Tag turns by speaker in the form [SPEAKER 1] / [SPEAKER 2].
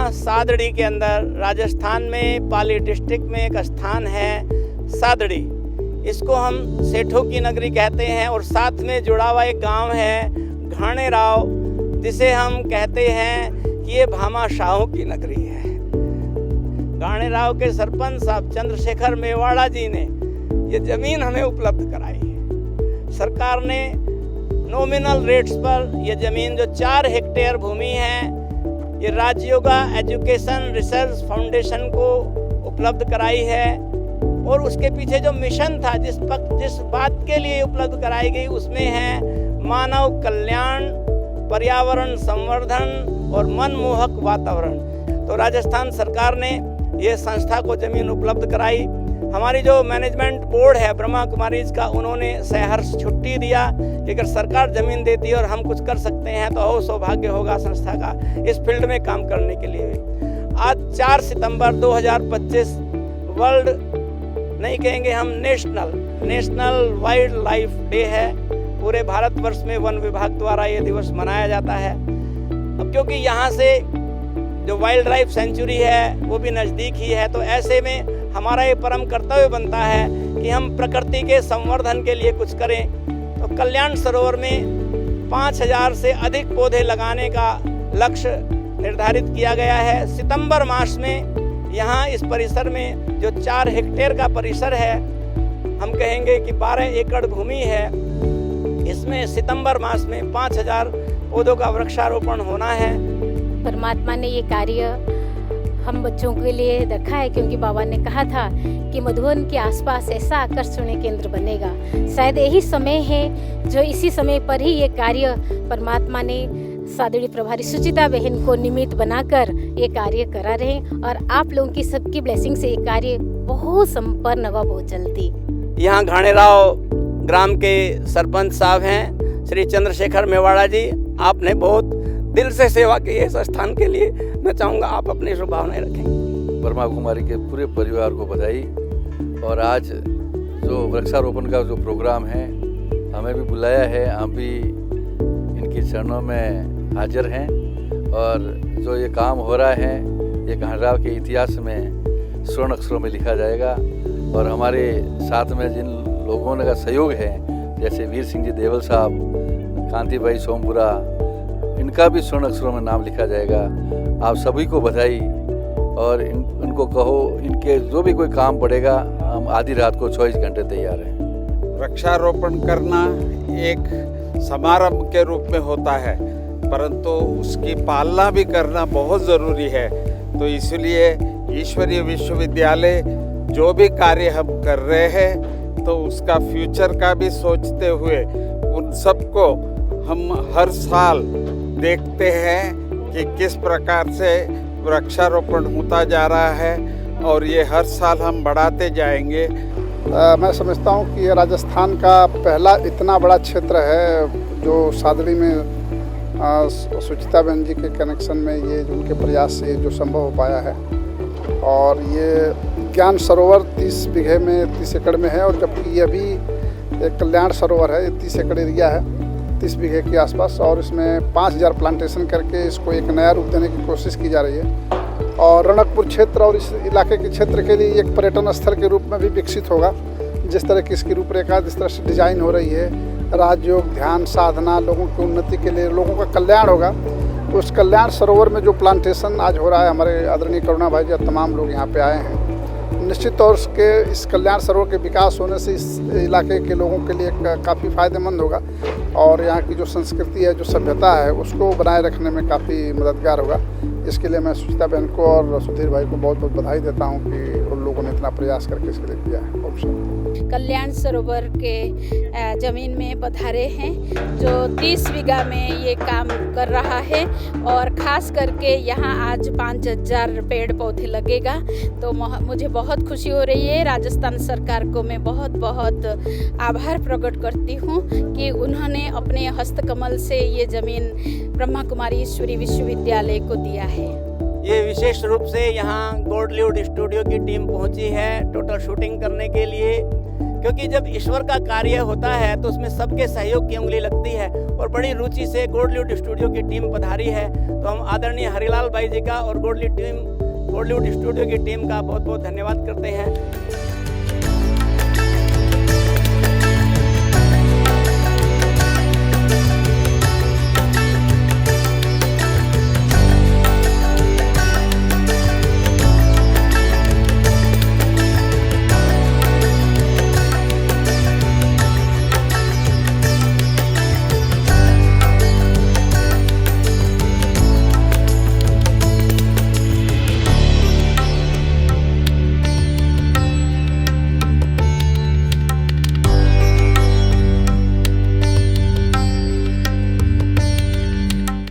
[SPEAKER 1] यहाँ सादड़ी के अंदर राजस्थान में पाली डिस्ट्रिक्ट में एक स्थान है सादड़ी। इसको हम सेठों की नगरी कहते हैं और साथ में जुड़ा हुआ एक गांव है घाणेराव, जिसे हम कहते हैं कि ये भामाशाहों की नगरी है। घाणेराव के सरपंच साहब चंद्रशेखर मेवाड़ा जी ने ये जमीन हमें उपलब्ध कराई है। सरकार ने नॉमिनल रेट्स पर ये जमीन जो 4 हेक्टेयर भूमि है, ये राजयोगा एजुकेशन रिसर्च फाउंडेशन को उपलब्ध कराई है। और उसके पीछे जो मिशन था, जिस बात के लिए उपलब्ध कराई गई, उसमें है मानव कल्याण, पर्यावरण संवर्धन और मनमोहक वातावरण। तो राजस्थान सरकार ने ये संस्था को जमीन उपलब्ध कराई। हमारी जो मैनेजमेंट बोर्ड है ब्रह्मा कुमारीज का, उन्होंने सहर्ष छुट्टी दिया कि अगर सरकार जमीन देती है और हम कुछ कर सकते हैं तो और सौभाग्य होगा संस्था का इस फील्ड में काम करने के लिए। आज 4 सितंबर 2025 वर्ल्ड नहीं कहेंगे हम, नेशनल वाइल्ड लाइफ डे है। पूरे भारतवर्ष में वन विभाग द्वारा ये दिवस मनाया जाता है। अब क्योंकि यहाँ से जो वाइल्ड लाइफ सेंचुरी है वो भी नज़दीक ही है, तो ऐसे में हमारा ये परम कर्तव्य बनता है कि हम प्रकृति के संवर्धन के लिए कुछ करें। तो कल्याण सरोवर में 5000 से अधिक पौधे लगाने का लक्ष्य निर्धारित किया गया है। सितंबर मास में यहाँ इस परिसर में जो 4 हेक्टेयर का परिसर है, हम कहेंगे कि 12 एकड़ भूमि है, इसमें सितंबर मास में 5000 पौधों का वृक्षारोपण होना है।
[SPEAKER 2] परमात्मा ने ये कार्य हम बच्चों के लिए रखा है, क्योंकि बाबा ने कहा था कि मधुबन के आसपास ऐसा आकर्षणीय केंद्र बनेगा। शायद यही समय है जो इसी समय पर ही ये कार्य परमात्मा ने सादड़ी प्रभारी सुचिता बहन को निमित्त बनाकर ये कार्य करा रहे हैं। और आप लोगों की सबकी ब्लेसिंग से ये कार्य बहुत संपन्न होगा बहुत जल्दी।
[SPEAKER 1] यहाँ घाणेराव ग्राम के सरपंच साहब हैं श्री चंद्रशेखर मेवाड़ा जी, आपने बहुत दिल से सेवा की है इस स्थान के लिए। मैं चाहूँगा आप अपनी शुभकामनाएं रखें।
[SPEAKER 3] ब्रह्मा कुमारी के पूरे परिवार को बधाई। और आज जो वृक्षारोपण का जो प्रोग्राम है, हमें भी बुलाया है, हम भी इनके चरणों में हाजिर हैं। और जो ये काम हो रहा है, ये घाणेराव के इतिहास में स्वर्ण अक्षरों में लिखा जाएगा। और हमारे साथ में जिन लोगों का सहयोग है, जैसे वीर सिंह जी देवल साहब, कांति भाई सोमपुरा, इनका भी स्वर्ण अक्षरों में नाम लिखा जाएगा। आप सभी को बधाई। और इनको कहो, इनके जो भी कोई काम पड़ेगा, हम आधी रात को 24 घंटे तैयार हैं।
[SPEAKER 4] वृक्षारोपण करना एक समारंभ के रूप में होता है, परंतु उसकी पालना भी करना बहुत ज़रूरी है। तो इसलिए ईश्वरीय विश्वविद्यालय जो भी कार्य हम कर रहे हैं, तो उसका फ्यूचर का भी सोचते हुए उन सबको हम हर साल देखते हैं कि किस प्रकार से वृक्षारोपण होता जा रहा है, और ये हर साल हम बढ़ाते जाएंगे।
[SPEAKER 5] मैं समझता हूँ कि ये राजस्थान का पहला इतना बड़ा क्षेत्र है जो सादड़ी में सुचिता बहन जी के कनेक्शन में ये उनके प्रयास से जो संभव हो पाया है। और ये ज्ञान सरोवर 30 बीघे में 30 एकड़ में है, और जबकि ये भी एक कल्याण सरोवर है, ये 30 एकड़ एरिया है, 30 बीघे के आसपास। और इसमें 5000 प्लांटेशन करके इसको एक नया रूप देने की कोशिश की जा रही है। और रणकपुर क्षेत्र और इस इलाके के क्षेत्र के लिए एक पर्यटन स्थल के रूप में भी विकसित होगा। जिस तरह की इसकी रूपरेखा, जिस तरह से डिजाइन हो रही है, राजयोग, ध्यान, साधना, लोगों की उन्नति के लिए, लोगों का कल्याण होगा। उस कल्याण सरोवर में जो प्लांटेशन आज हो रहा है, हमारे आदरणीय करुणा भाई जी तमाम लोग यहाँ पे आए हैं। निश्चित तौर से इस कल्याण सरोवर के विकास होने से इस इलाके के लोगों के लिए काफ़ी फ़ायदेमंद होगा। और यहाँ की जो संस्कृति है, जो सभ्यता है, उसको बनाए रखने में काफ़ी मददगार होगा। इसके लिए मैं सुचिता बहन को और सुधीर भाई को बहुत बहुत बधाई देता हूँ कि उन लोगों ने इतना प्रयास करके इसके लिए किया है।
[SPEAKER 6] कल्याण सरोवर के ज़मीन में पधारे हैं, जो 30 बीघा में ये काम कर रहा है। और ख़ास करके यहाँ आज 5000 पेड़ पौधे लगेगा। तो मुझे बहुत खुशी हो रही है। राजस्थान सरकार को मैं बहुत बहुत आभार प्रकट करती हूँ कि उन्होंने अपने हस्तकमल से ये ज़मीन ब्रह्मा कुमारी ईश्वरी विश्वविद्यालय को दिया है।
[SPEAKER 1] ये विशेष रूप से यहाँ गोल्डलीवुड स्टूडियो की टीम पहुँची है टोटल शूटिंग करने के लिए, क्योंकि जब ईश्वर का कार्य होता है तो उसमें सबके सहयोग की उंगली लगती है। और बड़ी रुचि से गोल्डलीवुड स्टूडियो की टीम पधारी है, तो हम आदरणीय हरिलाल भाई जी का और गोल्डलीवुड स्टूडियो की टीम का बहुत बहुत धन्यवाद करते हैं।